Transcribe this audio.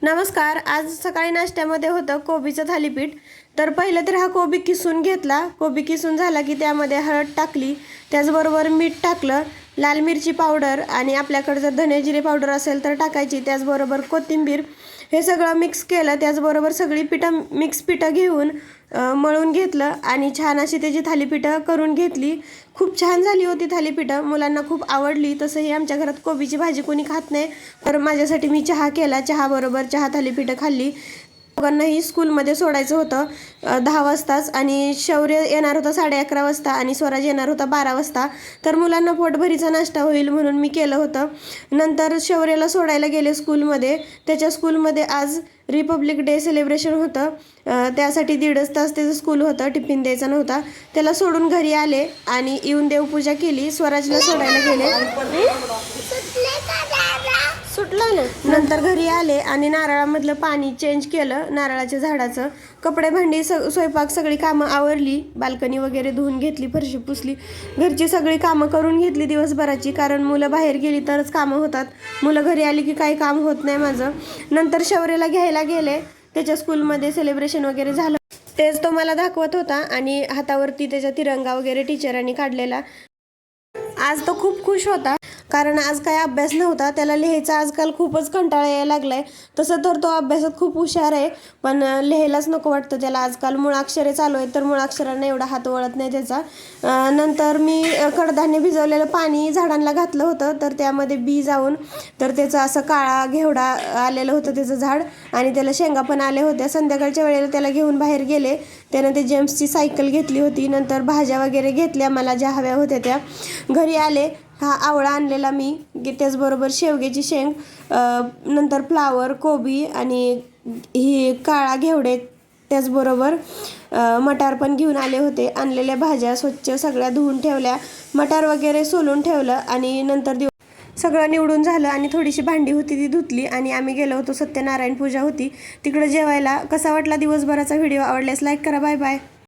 नमस्कार. आज सकाळी नाश्त्यामध्ये होतं कोबीचं थालीपीठ. तर पहिलं तर हा कोबी किसून घेतला. कोबी किसून झाला की त्यामध्ये हळद टाकली, त्याचबरोबर मीठ टाकलं, लाल मिरची पावडर आणि आपल्याकडे जर धने जिरे पावडर असेल तर टाकायची, त्याचबरोबर कोथिंबीर, हे सगळं मिक्स केलं. त्याचबरोबर सगळी मिक्स पिठं घेऊन मळून घेतलं आणि छान अशी त्याची थालीपीठं करून घेतली. खूप छान झाली होती थालीपीठं, मुलांना खूप आवडली. तसंही आमच्या घरात कोबीची भाजी कोणी खात नाही, तर माझ्यासाठी मी चहा केला. चहाबरोबर चहा थालीपीठं खाल्ली. दोघांनाही स्कूलमध्ये सोडायचं होतं 10 वाजताच आणि शौर्य येणार होता 11:30 वाजता आणि स्वराज येणार होता 12 वाजता. तर मुलांना पोटभरीचा नाश्ता होईल म्हणून मी केलं होतं. नंतर शौर्याला सोडायला गेले स्कूलमध्ये. त्याच्या स्कूलमध्ये आज रिपब्लिक डे सेलिब्रेशन होतं, त्यासाठी 1.5 तास त्याचं स्कूल होतं, टिफिन द्यायचा नव्हता. त्याला सोडून घरी आले आणि येऊन देवपूजा केली. स्वराजला सोडायला गेले. सुटलं ना. नंतर घरी आले आणि नारळामधलं पाणी चेंज केलं, नारळाच्या झाडाचं. कपडे भांडी स्वयंपाक सगळी कामं आवरली. बाल्कनी वगैरे धुवून घेतली, फरशी पुसली, घरची सगळी कामं करून घेतली दिवसभराची, कारण मुलं बाहेर गेली तरच कामं होतात. मुलं घरी आली की काही काम होत नाही माझं. नंतर शौर्याला घ्यायला गेले. त्याच्या स्कूलमध्ये सेलिब्रेशन वगैरे झालं, तेच तो मला दाखवत होता आणि हातावरती त्याच्या तिरंगा वगैरे टीचरांनी काढलेला. आज तो खूप खुश होता, कारण आज काय अभ्यास नव्हता. त्याला लिहायचा आजकाल खूपच कंटाळा यायला लागलाय. तसं तर तो अभ्यासात खूप हुशार आहे, पण लिहायलाच नको वाटतं त्याला आजकाल. मुळाक्षरे चालू आहेत, तर मुळाक्षरांना एवढा हात वळत नाही त्याचा. नंतर मी कडधान्य भिजवलेलं पाणी झाडांना घातलं होतं, तर त्यामध्ये बी जाऊन तर त्याचं असं काळा घेवडा आलेलं होतं त्याचं झाड, आणि त्याला शेंगा पण आल्या होत्या. संध्याकाळच्या वेळेला त्याला घेऊन बाहेर गेले. त्यानं ते जेम्सची सायकल घेतली होती. नंतर भाज्या वगैरे घेतल्या मला ज्या हव्या होत्या त्या. घरी आले. हा आवळा आणलेला मी, त्याचबरोबर शेवग्याची शेंग, नंतर फ्लावर, कोबी आणि ही काळा घेवडे, त्याचबरोबर मटार पण घेऊन आले होते. आणलेल्या भाज्या स्वच्छ सगळ्या धुवून ठेवल्या, मटार वगैरे सोलून ठेवलं आणि नंतर सगळं निवडून झालं आणि थोडीशी भांडी होती ती धुतली आणि आम्ही गेलो होतो. सत्यनारायण पूजा होती तिकडं जेवायला. कसा वाटला दिवसभराचा व्हिडिओ? आवडल्यास लाईक करा. Bye bye.